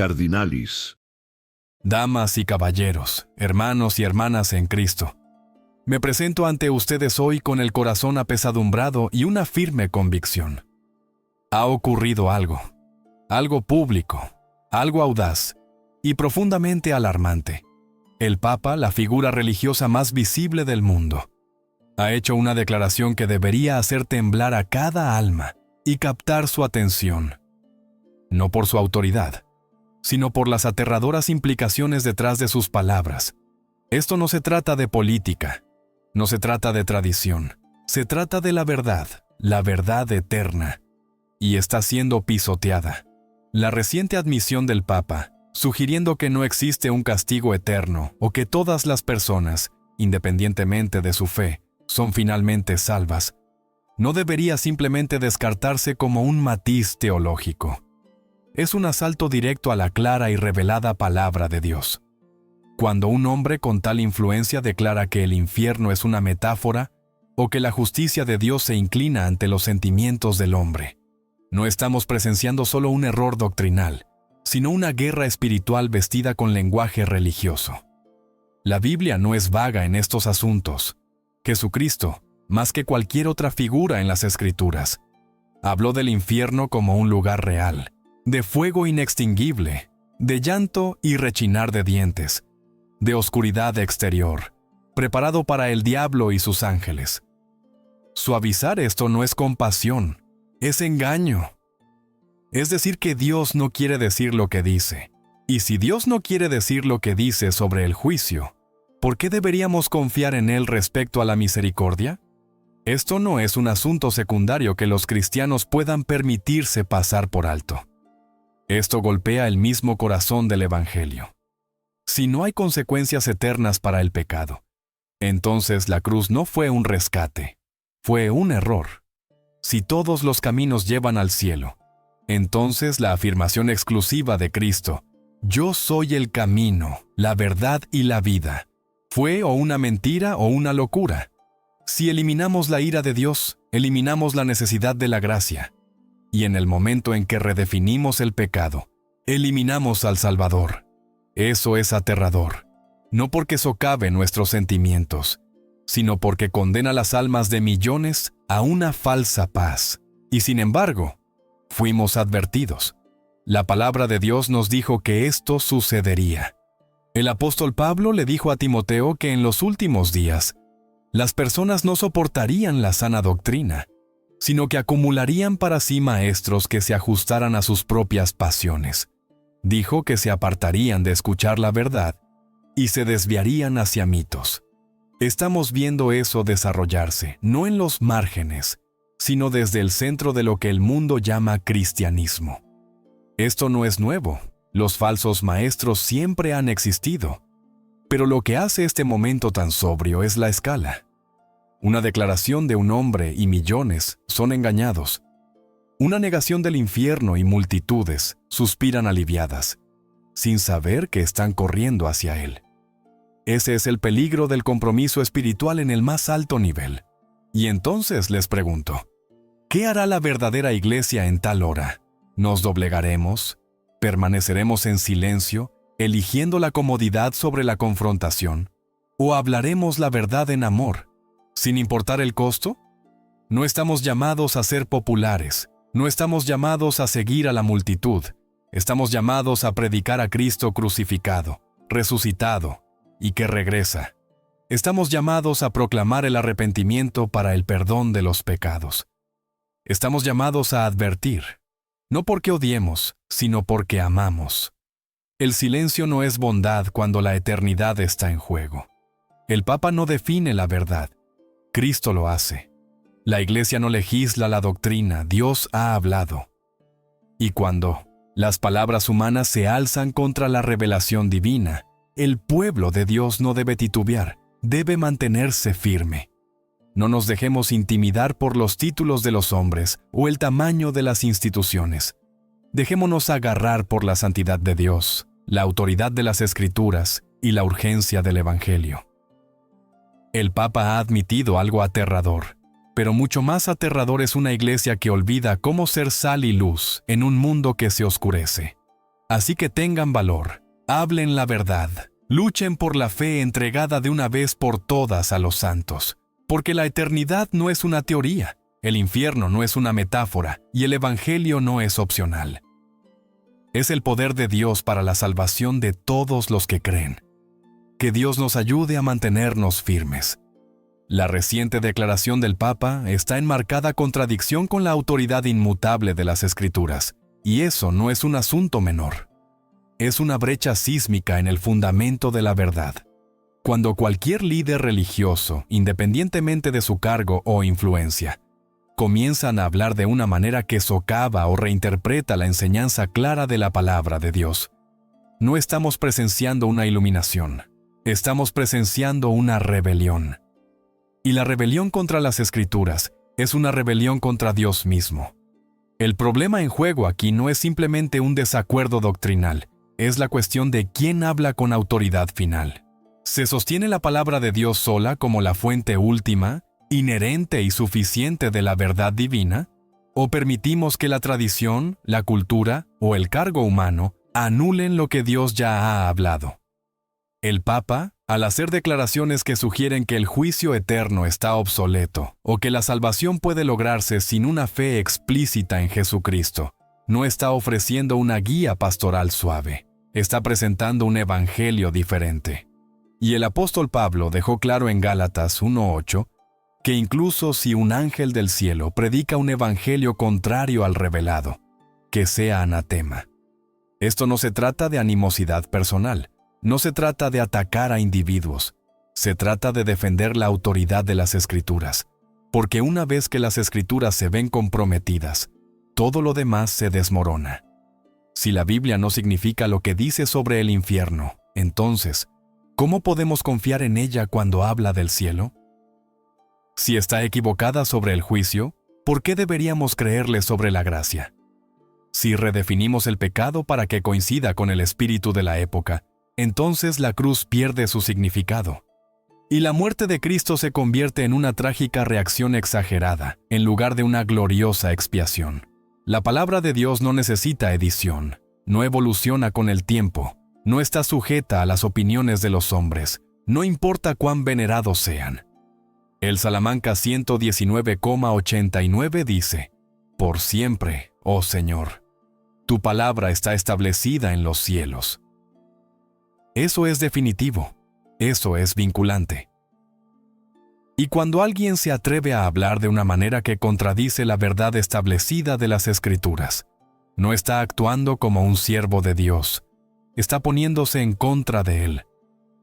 Cardinalis. Damas y caballeros, hermanos y hermanas en Cristo, me presento ante ustedes hoy con el corazón apesadumbrado y una firme convicción. Ha ocurrido algo público, algo audaz y profundamente alarmante. El Papa, la figura religiosa más visible del mundo, ha hecho una declaración que debería hacer temblar a cada alma y captar su atención, no por su autoridad, sino por las aterradoras implicaciones detrás de sus palabras. Esto no se trata de política, no se trata de tradición, se trata de la verdad eterna, y está siendo pisoteada. La reciente admisión del Papa, sugiriendo que no existe un castigo eterno o que todas las personas, independientemente de su fe, son finalmente salvas, no debería simplemente descartarse como un matiz teológico. Es un asalto directo a la clara y revelada palabra de Dios. Cuando un hombre con tal influencia declara que el infierno es una metáfora o que la justicia de Dios se inclina ante los sentimientos del hombre, no estamos presenciando solo un error doctrinal, sino una guerra espiritual vestida con lenguaje religioso. La Biblia no es vaga en estos asuntos. Jesucristo, más que cualquier otra figura en las Escrituras, habló del infierno como un lugar real, de fuego inextinguible, de llanto y rechinar de dientes, de oscuridad exterior, preparado para el diablo y sus ángeles. Suavizar esto no es compasión, es engaño. Es decir que Dios no quiere decir lo que dice. Y si Dios no quiere decir lo que dice sobre el juicio, ¿por qué deberíamos confiar en Él respecto a la misericordia? Esto no es un asunto secundario que los cristianos puedan permitirse pasar por alto. Esto golpea el mismo corazón del Evangelio. Si no hay consecuencias eternas para el pecado, entonces la cruz no fue un rescate, fue un error. Si todos los caminos llevan al cielo, entonces la afirmación exclusiva de Cristo, «Yo soy el camino, la verdad y la vida», ¿fue o una mentira o una locura? Si eliminamos la ira de Dios, eliminamos la necesidad de la gracia. Y en el momento en que redefinimos el pecado, eliminamos al Salvador. Eso es aterrador, no porque socave nuestros sentimientos, sino porque condena las almas de millones a una falsa paz. Y sin embargo, fuimos advertidos. La palabra de Dios nos dijo que esto sucedería. El apóstol Pablo le dijo a Timoteo que en los últimos días, las personas no soportarían la sana doctrina, sino que acumularían para sí maestros que se ajustaran a sus propias pasiones. Dijo que se apartarían de escuchar la verdad y se desviarían hacia mitos. Estamos viendo eso desarrollarse, no en los márgenes, sino desde el centro de lo que el mundo llama cristianismo. Esto no es nuevo, los falsos maestros siempre han existido, pero lo que hace este momento tan sobrio es la escala. Una declaración de un hombre y millones son engañados. Una negación del infierno y multitudes suspiran aliviadas, sin saber que están corriendo hacia él. Ese es el peligro del compromiso espiritual en el más alto nivel. Y entonces les pregunto, ¿qué hará la verdadera iglesia en tal hora? ¿Nos doblegaremos? ¿Permaneceremos en silencio, eligiendo la comodidad sobre la confrontación? ¿O hablaremos la verdad en amor, sin importar el costo? No estamos llamados a ser populares, no estamos llamados a seguir a la multitud, estamos llamados a predicar a Cristo crucificado, resucitado y que regresa. Estamos llamados a proclamar el arrepentimiento para el perdón de los pecados. Estamos llamados a advertir, no porque odiemos, sino porque amamos. El silencio no es bondad cuando la eternidad está en juego. El Papa no define la verdad, Cristo lo hace. La Iglesia no legisla la doctrina, Dios ha hablado. Y cuando las palabras humanas se alzan contra la revelación divina, el pueblo de Dios no debe titubear, debe mantenerse firme. No nos dejemos intimidar por los títulos de los hombres o el tamaño de las instituciones. Dejémonos agarrar por la santidad de Dios, la autoridad de las Escrituras y la urgencia del Evangelio. El Papa ha admitido algo aterrador, pero mucho más aterrador es una iglesia que olvida cómo ser sal y luz en un mundo que se oscurece. Así que tengan valor, hablen la verdad, luchen por la fe entregada de una vez por todas a los santos, porque la eternidad no es una teoría, el infierno no es una metáfora y el evangelio no es opcional. Es el poder de Dios para la salvación de todos los que creen. Que Dios nos ayude a mantenernos firmes. La reciente declaración del Papa está en marcada contradicción con la autoridad inmutable de las Escrituras, y eso no es un asunto menor. Es una brecha sísmica en el fundamento de la verdad. Cuando cualquier líder religioso, independientemente de su cargo o influencia, comienzan a hablar de una manera que socava o reinterpreta la enseñanza clara de la palabra de Dios, no estamos presenciando una iluminación, estamos presenciando una rebelión. Y la rebelión contra las Escrituras es una rebelión contra Dios mismo. El problema en juego aquí no es simplemente un desacuerdo doctrinal, es la cuestión de quién habla con autoridad final. ¿Se sostiene la palabra de Dios sola como la fuente última, inherente y suficiente de la verdad divina? ¿O permitimos que la tradición, la cultura o el cargo humano anulen lo que Dios ya ha hablado? El Papa, al hacer declaraciones que sugieren que el juicio eterno está obsoleto o que la salvación puede lograrse sin una fe explícita en Jesucristo, no está ofreciendo una guía pastoral suave, está presentando un evangelio diferente. Y el apóstol Pablo dejó claro en Gálatas 1:8 que incluso si un ángel del cielo predica un evangelio contrario al revelado, que sea anatema. Esto no se trata de animosidad personal, no se trata de atacar a individuos, se trata de defender la autoridad de las Escrituras, porque una vez que las Escrituras se ven comprometidas, todo lo demás se desmorona. Si la Biblia no significa lo que dice sobre el infierno, entonces, ¿cómo podemos confiar en ella cuando habla del cielo? Si está equivocada sobre el juicio, ¿por qué deberíamos creerle sobre la gracia? Si redefinimos el pecado para que coincida con el espíritu de la época, entonces la cruz pierde su significado. Y la muerte de Cristo se convierte en una trágica reacción exagerada, en lugar de una gloriosa expiación. La palabra de Dios no necesita edición, no evoluciona con el tiempo, no está sujeta a las opiniones de los hombres, no importa cuán venerados sean. El Salamanca 119,89 dice: Por siempre, oh Señor, tu palabra está establecida en los cielos. Eso es definitivo, eso es vinculante. Y cuando alguien se atreve a hablar de una manera que contradice la verdad establecida de las Escrituras, no está actuando como un siervo de Dios, está poniéndose en contra de él.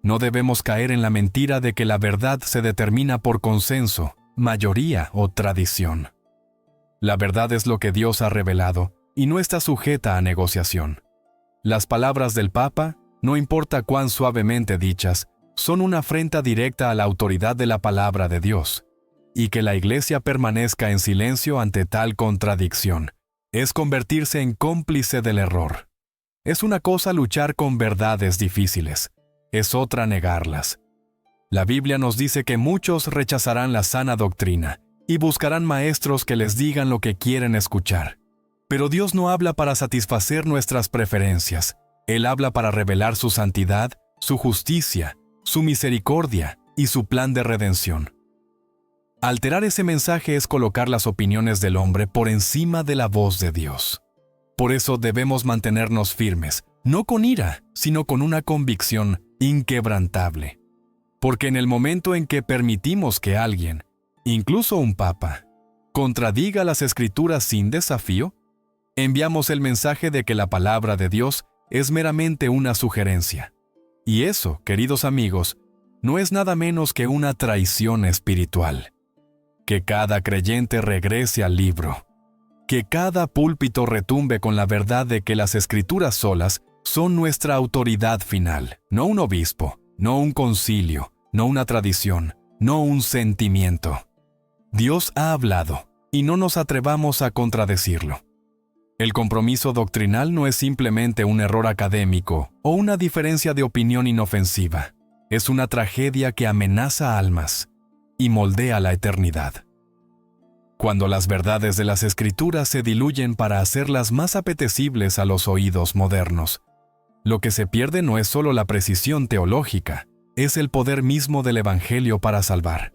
No debemos caer en la mentira de que la verdad se determina por consenso, mayoría o tradición. La verdad es lo que Dios ha revelado y no está sujeta a negociación. Las palabras del Papa, no importa cuán suavemente dichas, son una afrenta directa a la autoridad de la palabra de Dios. Y que la Iglesia permanezca en silencio ante tal contradicción es convertirse en cómplice del error. Es una cosa luchar con verdades difíciles, es otra negarlas. La Biblia nos dice que muchos rechazarán la sana doctrina y buscarán maestros que les digan lo que quieren escuchar. Pero Dios no habla para satisfacer nuestras preferencias. Él habla para revelar su santidad, su justicia, su misericordia y su plan de redención. Alterar ese mensaje es colocar las opiniones del hombre por encima de la voz de Dios. Por eso debemos mantenernos firmes, no con ira, sino con una convicción inquebrantable. Porque en el momento en que permitimos que alguien, incluso un papa, contradiga las Escrituras sin desafío, enviamos el mensaje de que la palabra de Dios es meramente una sugerencia. Y eso, queridos amigos, no es nada menos que una traición espiritual. Que cada creyente regrese al libro. Que cada púlpito retumbe con la verdad de que las Escrituras solas son nuestra autoridad final, no un obispo, no un concilio, no una tradición, no un sentimiento. Dios ha hablado, y no nos atrevamos a contradecirlo. El compromiso doctrinal no es simplemente un error académico o una diferencia de opinión inofensiva. Es una tragedia que amenaza almas y moldea la eternidad. Cuando las verdades de las Escrituras se diluyen para hacerlas más apetecibles a los oídos modernos, lo que se pierde no es solo la precisión teológica, es el poder mismo del Evangelio para salvar.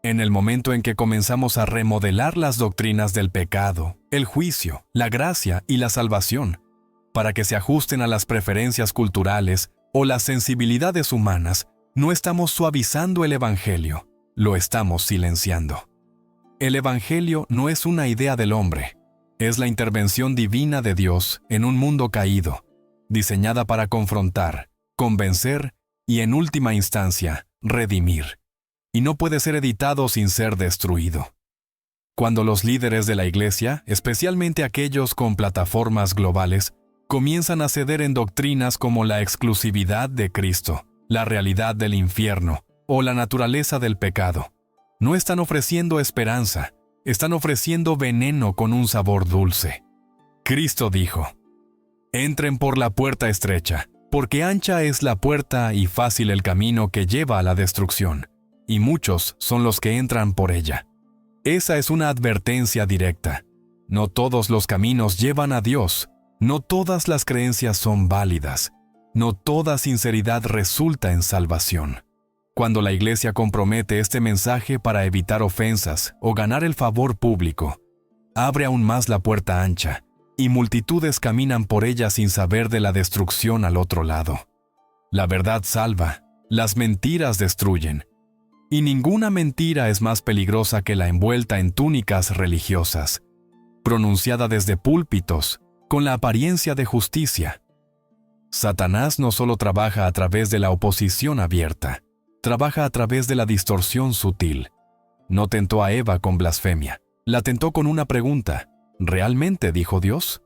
En el momento en que comenzamos a remodelar las doctrinas del pecado, el juicio, la gracia y la salvación, para que se ajusten a las preferencias culturales o las sensibilidades humanas, no estamos suavizando el Evangelio, lo estamos silenciando. El Evangelio no es una idea del hombre, es la intervención divina de Dios en un mundo caído, diseñada para confrontar, convencer y, en última instancia, redimir. Y no puede ser editado sin ser destruido. Cuando los líderes de la Iglesia, especialmente aquellos con plataformas globales, comienzan a ceder en doctrinas como la exclusividad de Cristo, la realidad del infierno o la naturaleza del pecado, no están ofreciendo esperanza, están ofreciendo veneno con un sabor dulce. Cristo dijo: «Entren por la puerta estrecha, porque ancha es la puerta y fácil el camino que lleva a la destrucción, y muchos son los que entran por ella». Esa es una advertencia directa. No todos los caminos llevan a Dios, no todas las creencias son válidas, no toda sinceridad resulta en salvación. Cuando la Iglesia compromete este mensaje para evitar ofensas o ganar el favor público, abre aún más la puerta ancha, y multitudes caminan por ella sin saber de la destrucción al otro lado. La verdad salva, las mentiras destruyen, y ninguna mentira es más peligrosa que la envuelta en túnicas religiosas, pronunciada desde púlpitos, con la apariencia de justicia. Satanás no solo trabaja a través de la oposición abierta, trabaja a través de la distorsión sutil. No tentó a Eva con blasfemia, la tentó con una pregunta: ¿realmente dijo Dios?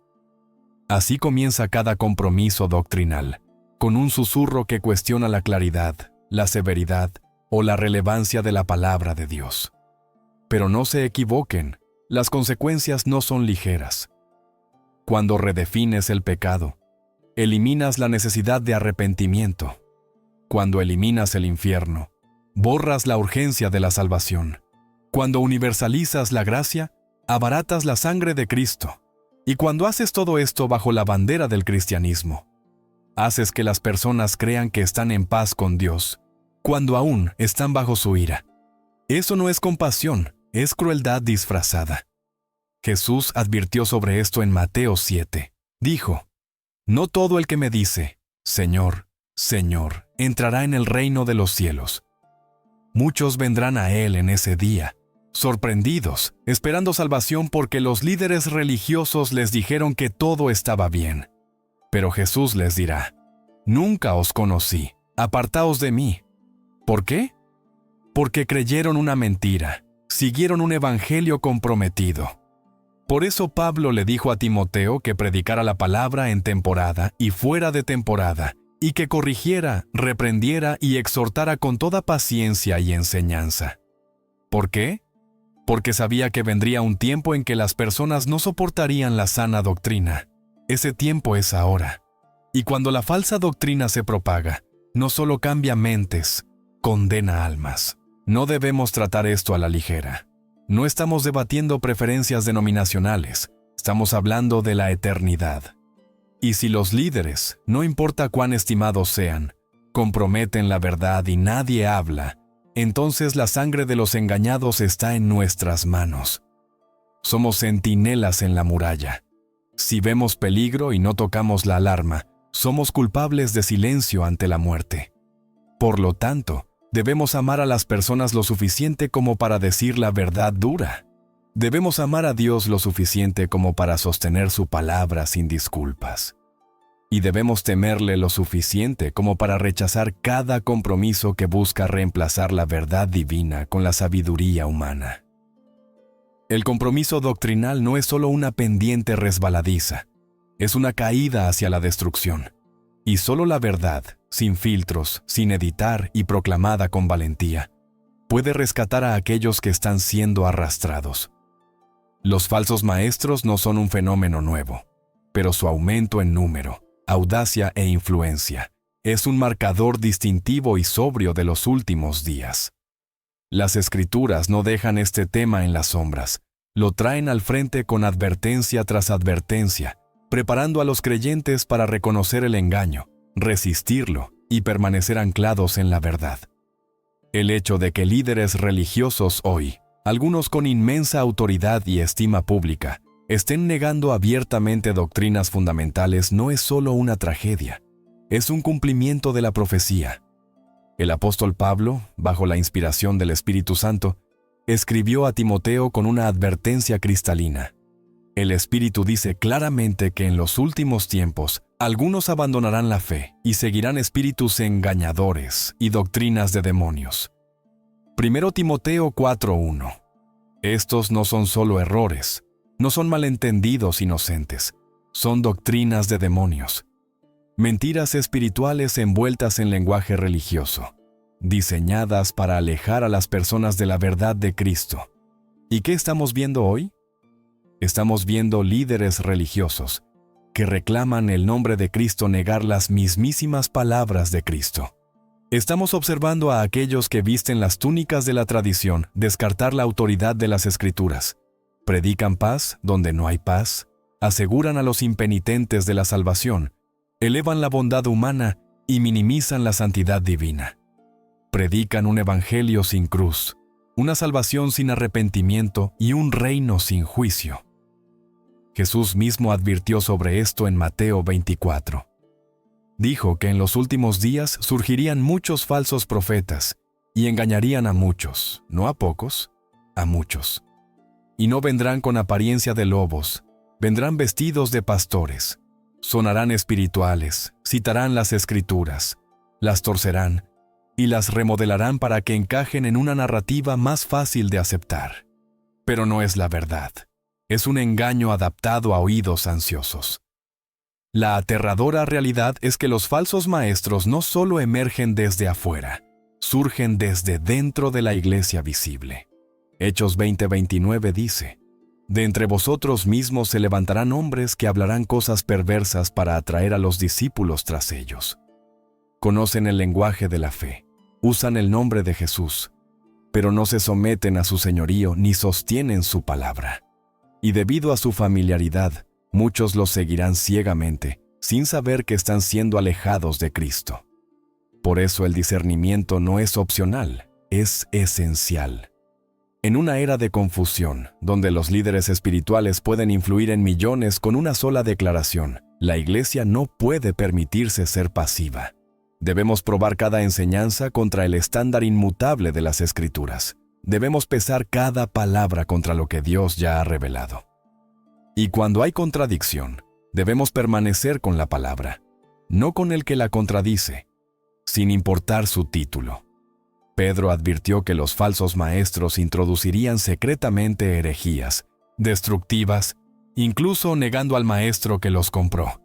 Así comienza cada compromiso doctrinal, con un susurro que cuestiona la claridad, la severidad o la relevancia de la palabra de Dios. Pero no se equivoquen, las consecuencias no son ligeras. Cuando redefines el pecado, eliminas la necesidad de arrepentimiento. Cuando eliminas el infierno, borras la urgencia de la salvación. Cuando universalizas la gracia, abaratas la sangre de Cristo. Y cuando haces todo esto bajo la bandera del cristianismo, haces que las personas crean que están en paz con Dios, cuando aún están bajo su ira. Eso no es compasión, es crueldad disfrazada. Jesús advirtió sobre esto en Mateo 7. Dijo: «No todo el que me dice, Señor, Señor, entrará en el reino de los cielos. Muchos vendrán a Él en ese día, sorprendidos, esperando salvación porque los líderes religiosos les dijeron que todo estaba bien. Pero Jesús les dirá: Nunca os conocí, apartaos de mí». ¿Por qué? Porque creyeron una mentira, siguieron un evangelio comprometido. Por eso Pablo le dijo a Timoteo que predicara la palabra en temporada y fuera de temporada, y que corrigiera, reprendiera y exhortara con toda paciencia y enseñanza. ¿Por qué? Porque sabía que vendría un tiempo en que las personas no soportarían la sana doctrina. Ese tiempo es ahora. Y cuando la falsa doctrina se propaga, no solo cambia mentes, condena almas. No debemos tratar esto a la ligera. No estamos debatiendo preferencias denominacionales, estamos hablando de la eternidad. Y si los líderes, no importa cuán estimados sean, comprometen la verdad y nadie habla, entonces la sangre de los engañados está en nuestras manos. Somos centinelas en la muralla. Si vemos peligro y no tocamos la alarma, somos culpables de silencio ante la muerte. Por lo tanto, debemos amar a las personas lo suficiente como para decir la verdad dura. Debemos amar a Dios lo suficiente como para sostener su palabra sin disculpas. Y debemos temerle lo suficiente como para rechazar cada compromiso que busca reemplazar la verdad divina con la sabiduría humana. El compromiso doctrinal no es solo una pendiente resbaladiza, es una caída hacia la destrucción. Y solo la verdad, sin filtros, sin editar y proclamada con valentía, puede rescatar a aquellos que están siendo arrastrados. Los falsos maestros no son un fenómeno nuevo, pero su aumento en número, audacia e influencia es un marcador distintivo y sobrio de los últimos días. Las Escrituras no dejan este tema en las sombras. Lo traen al frente con advertencia tras advertencia, preparando a los creyentes para reconocer el engaño, resistirlo y permanecer anclados en la verdad. El hecho de que líderes religiosos hoy, algunos con inmensa autoridad y estima pública, estén negando abiertamente doctrinas fundamentales no es solo una tragedia, es un cumplimiento de la profecía. El apóstol Pablo, bajo la inspiración del Espíritu Santo, escribió a Timoteo con una advertencia cristalina. El Espíritu dice claramente que en los últimos tiempos, algunos abandonarán la fe y seguirán espíritus engañadores y doctrinas de demonios. 1 Timoteo 4:1. Estos no son solo errores, no son malentendidos inocentes, son doctrinas de demonios. Mentiras espirituales envueltas en lenguaje religioso, diseñadas para alejar a las personas de la verdad de Cristo. ¿Y qué estamos viendo hoy? Estamos viendo líderes religiosos que reclaman el nombre de Cristo negar las mismísimas palabras de Cristo. Estamos observando a aquellos que visten las túnicas de la tradición descartar la autoridad de las Escrituras. Predican paz donde no hay paz, aseguran a los impenitentes de la salvación, elevan la bondad humana y minimizan la santidad divina. Predican un evangelio sin cruz, una salvación sin arrepentimiento y un reino sin juicio. Jesús mismo advirtió sobre esto en Mateo 24. Dijo que en los últimos días surgirían muchos falsos profetas y engañarían a muchos, no a pocos, a muchos. Y no vendrán con apariencia de lobos, vendrán vestidos de pastores, sonarán espirituales, citarán las Escrituras, las torcerán y las remodelarán para que encajen en una narrativa más fácil de aceptar. Pero no es la verdad, es un engaño adaptado a oídos ansiosos. La aterradora realidad es que los falsos maestros no solo emergen desde afuera, surgen desde dentro de la iglesia visible. Hechos 20:29 dice: «De entre vosotros mismos se levantarán hombres que hablarán cosas perversas para atraer a los discípulos tras ellos». Conocen el lenguaje de la fe, usan el nombre de Jesús, pero no se someten a su señorío ni sostienen su palabra. Y debido a su familiaridad, muchos los seguirán ciegamente, sin saber que están siendo alejados de Cristo. Por eso el discernimiento no es opcional, es esencial. En una era de confusión, donde los líderes espirituales pueden influir en millones con una sola declaración, la iglesia no puede permitirse ser pasiva. Debemos probar cada enseñanza contra el estándar inmutable de las Escrituras. Debemos pesar cada palabra contra lo que Dios ya ha revelado. Y cuando hay contradicción, debemos permanecer con la palabra, no con el que la contradice, sin importar su título. Pedro advirtió que los falsos maestros introducirían secretamente herejías, destructivas, incluso negando al maestro que los compró,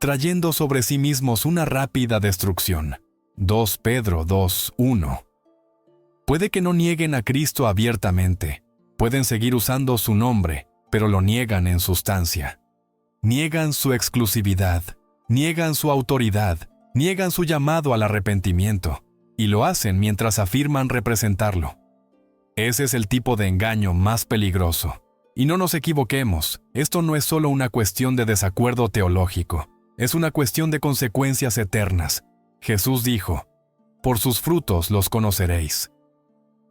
trayendo sobre sí mismos una rápida destrucción. 2 Pedro 2:1. Puede que no nieguen a Cristo abiertamente, pueden seguir usando su nombre, pero lo niegan en sustancia. Niegan su exclusividad, niegan su autoridad, niegan su llamado al arrepentimiento, y lo hacen mientras afirman representarlo. Ese es el tipo de engaño más peligroso. Y no nos equivoquemos, esto no es solo una cuestión de desacuerdo teológico, es una cuestión de consecuencias eternas. Jesús dijo: «Por sus frutos los conoceréis».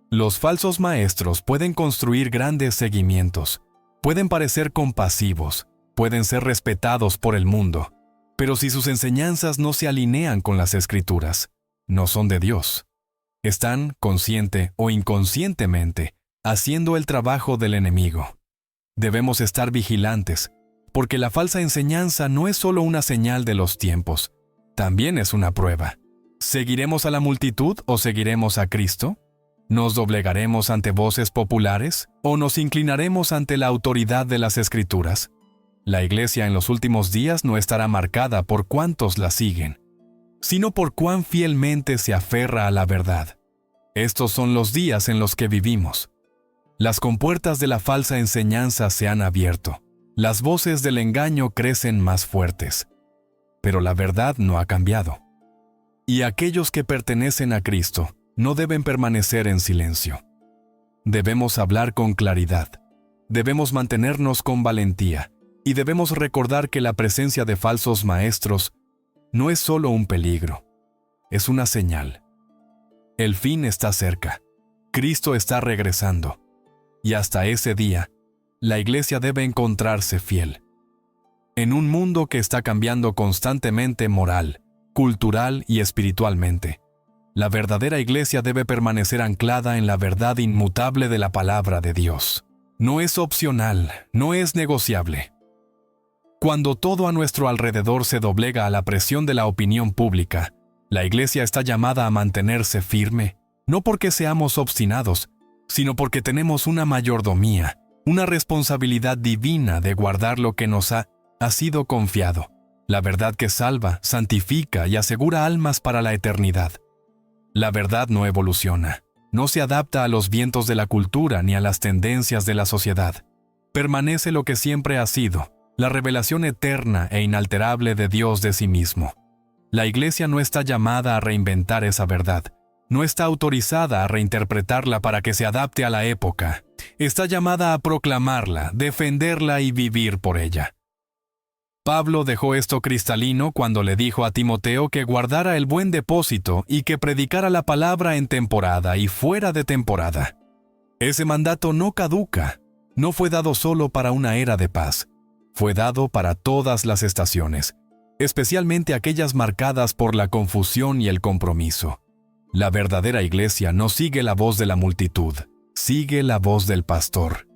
Los falsos maestros pueden construir grandes seguimientos, pueden parecer compasivos, pueden ser respetados por el mundo, pero si sus enseñanzas no se alinean con las Escrituras, no son de Dios. Están, consciente o inconscientemente, haciendo el trabajo del enemigo. Debemos estar vigilantes, porque la falsa enseñanza no es solo una señal de los tiempos, también es una prueba. ¿Seguiremos a la multitud o seguiremos a Cristo? ¿Nos doblegaremos ante voces populares o nos inclinaremos ante la autoridad de las Escrituras? La iglesia en los últimos días no estará marcada por cuántos la siguen, sino por cuán fielmente se aferra a la verdad. Estos son los días en los que vivimos. Las compuertas de la falsa enseñanza se han abierto. Las voces del engaño crecen más fuertes. Pero la verdad no ha cambiado. Y aquellos que pertenecen a Cristo no deben permanecer en silencio. Debemos hablar con claridad. Debemos mantenernos con valentía. Y debemos recordar que la presencia de falsos maestros no es solo un peligro, es una señal. El fin está cerca. Cristo está regresando. Y hasta ese día, la Iglesia debe encontrarse fiel. En un mundo que está cambiando constantemente moral, cultural y espiritualmente, la verdadera Iglesia debe permanecer anclada en la verdad inmutable de la palabra de Dios. No es opcional, no es negociable. Cuando todo a nuestro alrededor se doblega a la presión de la opinión pública, la Iglesia está llamada a mantenerse firme, no porque seamos obstinados, sino porque tenemos una mayordomía, una responsabilidad divina de guardar lo que nos ha sido confiado, la verdad que salva, santifica y asegura almas para la eternidad. La verdad no evoluciona, no se adapta a los vientos de la cultura ni a las tendencias de la sociedad. Permanece lo que siempre ha sido, la revelación eterna e inalterable de Dios de sí mismo. La Iglesia no está llamada a reinventar esa verdad, no está autorizada a reinterpretarla para que se adapte a la época. Está llamada a proclamarla, defenderla y vivir por ella. Pablo dejó esto cristalino cuando le dijo a Timoteo que guardara el buen depósito y que predicara la palabra en temporada y fuera de temporada. Ese mandato no caduca, no fue dado solo para una era de paz. Fue dado para todas las estaciones, especialmente aquellas marcadas por la confusión y el compromiso. La verdadera Iglesia no sigue la voz de la multitud, sigue la voz del pastor.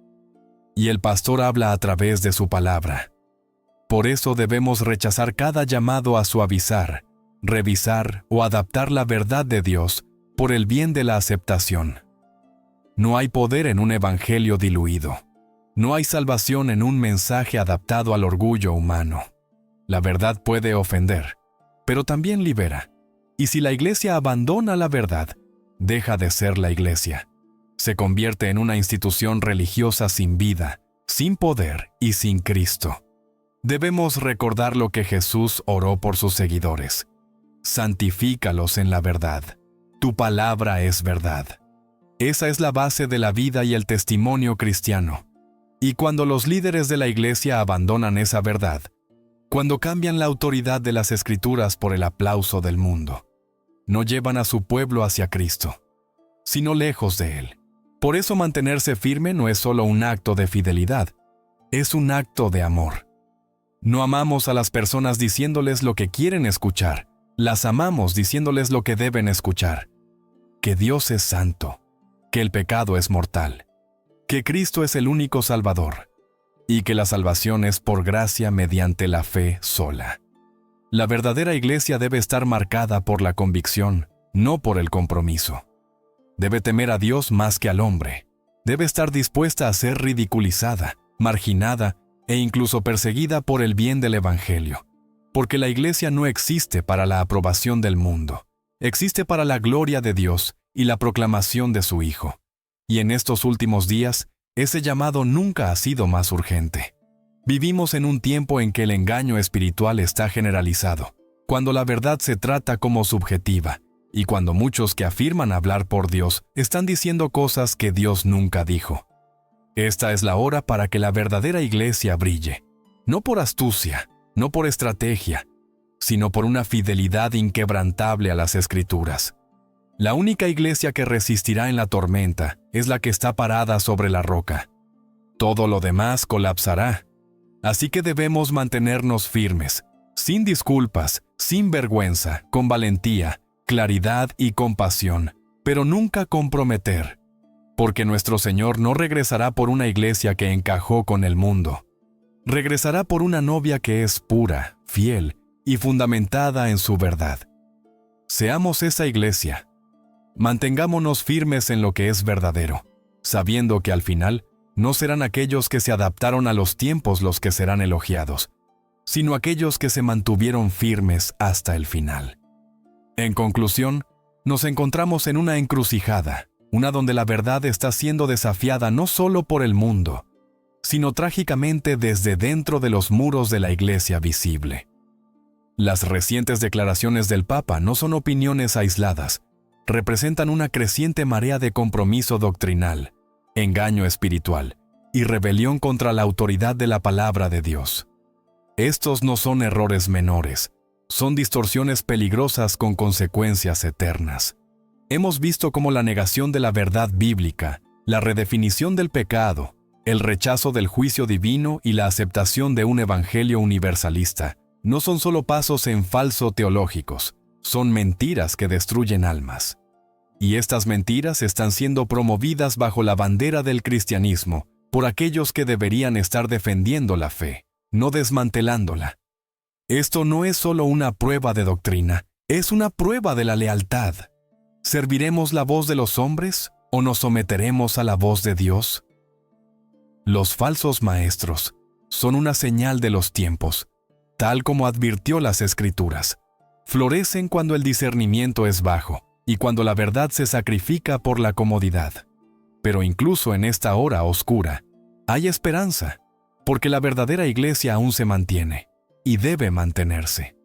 Y el pastor habla a través de su palabra. Por eso debemos rechazar cada llamado a suavizar, revisar o adaptar la verdad de Dios por el bien de la aceptación. No hay poder en un evangelio diluido. No hay salvación en un mensaje adaptado al orgullo humano. La verdad puede ofender, pero también libera. Y si la Iglesia abandona la verdad, deja de ser la Iglesia. Se convierte en una institución religiosa sin vida, sin poder y sin Cristo. Debemos recordar lo que Jesús oró por sus seguidores. Santifícalos en la verdad. Tu palabra es verdad. Esa es la base de la vida y el testimonio cristiano. Y cuando los líderes de la Iglesia abandonan esa verdad, cuando cambian la autoridad de las Escrituras por el aplauso del mundo, no llevan a su pueblo hacia Cristo, sino lejos de Él. Por eso mantenerse firme no es solo un acto de fidelidad, es un acto de amor. No amamos a las personas diciéndoles lo que quieren escuchar, las amamos diciéndoles lo que deben escuchar. Que Dios es santo, que el pecado es mortal, que Cristo es el único Salvador, y que la salvación es por gracia mediante la fe sola. La verdadera Iglesia debe estar marcada por la convicción, no por el compromiso. Debe temer a Dios más que al hombre. Debe estar dispuesta a ser ridiculizada, marginada e incluso perseguida por el bien del Evangelio. Porque la Iglesia no existe para la aprobación del mundo. Existe para la gloria de Dios y la proclamación de su Hijo. Y en estos últimos días, ese llamado nunca ha sido más urgente. Vivimos en un tiempo en que el engaño espiritual está generalizado, cuando la verdad se trata como subjetiva, y cuando muchos que afirman hablar por Dios están diciendo cosas que Dios nunca dijo. Esta es la hora para que la verdadera Iglesia brille, no por astucia, no por estrategia, sino por una fidelidad inquebrantable a las Escrituras. La única Iglesia que resistirá en la tormenta es la que está parada sobre la roca. Todo lo demás colapsará. Así que debemos mantenernos firmes, sin disculpas, sin vergüenza, con valentía, claridad y compasión, pero nunca comprometer. Porque nuestro Señor no regresará por una Iglesia que encajó con el mundo. Regresará por una novia que es pura, fiel y fundamentada en su verdad. Seamos esa Iglesia. Mantengámonos firmes en lo que es verdadero, sabiendo que al final no serán aquellos que se adaptaron a los tiempos los que serán elogiados, sino aquellos que se mantuvieron firmes hasta el final. En conclusión, nos encontramos en una encrucijada, una donde la verdad está siendo desafiada no solo por el mundo, sino trágicamente desde dentro de los muros de la Iglesia visible. Las recientes declaraciones del Papa no son opiniones aisladas, representan una creciente marea de compromiso doctrinal, engaño espiritual y rebelión contra la autoridad de la palabra de Dios. Estos no son errores menores, son distorsiones peligrosas con consecuencias eternas. Hemos visto cómo la negación de la verdad bíblica, la redefinición del pecado, el rechazo del juicio divino y la aceptación de un evangelio universalista no son solo pasos en falso teológicos, son mentiras que destruyen almas. Y estas mentiras están siendo promovidas bajo la bandera del cristianismo por aquellos que deberían estar defendiendo la fe, no desmantelándola. Esto no es solo una prueba de doctrina, es una prueba de la lealtad. ¿Serviremos la voz de los hombres o nos someteremos a la voz de Dios? Los falsos maestros son una señal de los tiempos, tal como advirtió las Escrituras. Florecen cuando el discernimiento es bajo y cuando la verdad se sacrifica por la comodidad. Pero incluso en esta hora oscura, hay esperanza, porque la verdadera iglesia aún se mantiene y debe mantenerse.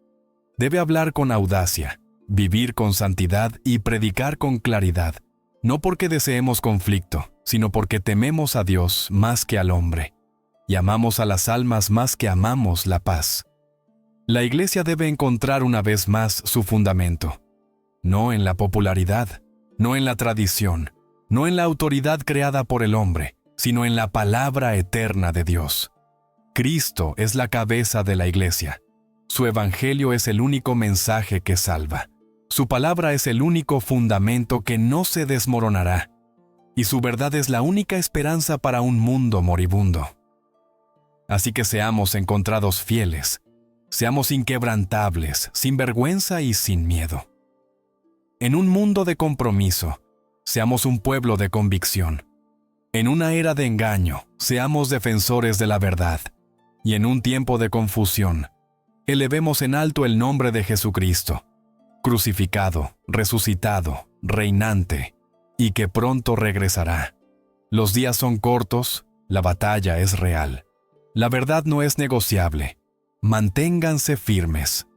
Debe hablar con audacia, vivir con santidad y predicar con claridad, no porque deseemos conflicto, sino porque tememos a Dios más que al hombre, y amamos a las almas más que amamos la paz. La iglesia debe encontrar una vez más su fundamento, no en la popularidad, no en la tradición, no en la autoridad creada por el hombre, sino en la palabra eterna de Dios. Cristo es la cabeza de la iglesia. Su evangelio es el único mensaje que salva. Su palabra es el único fundamento que no se desmoronará. Y su verdad es la única esperanza para un mundo moribundo. Así que seamos encontrados fieles, seamos inquebrantables, sin vergüenza y sin miedo. En un mundo de compromiso, seamos un pueblo de convicción. En una era de engaño, seamos defensores de la verdad. Y en un tiempo de confusión, elevemos en alto el nombre de Jesucristo, crucificado, resucitado, reinante, y que pronto regresará. Los días son cortos, la batalla es real. La verdad no es negociable. Manténganse firmes.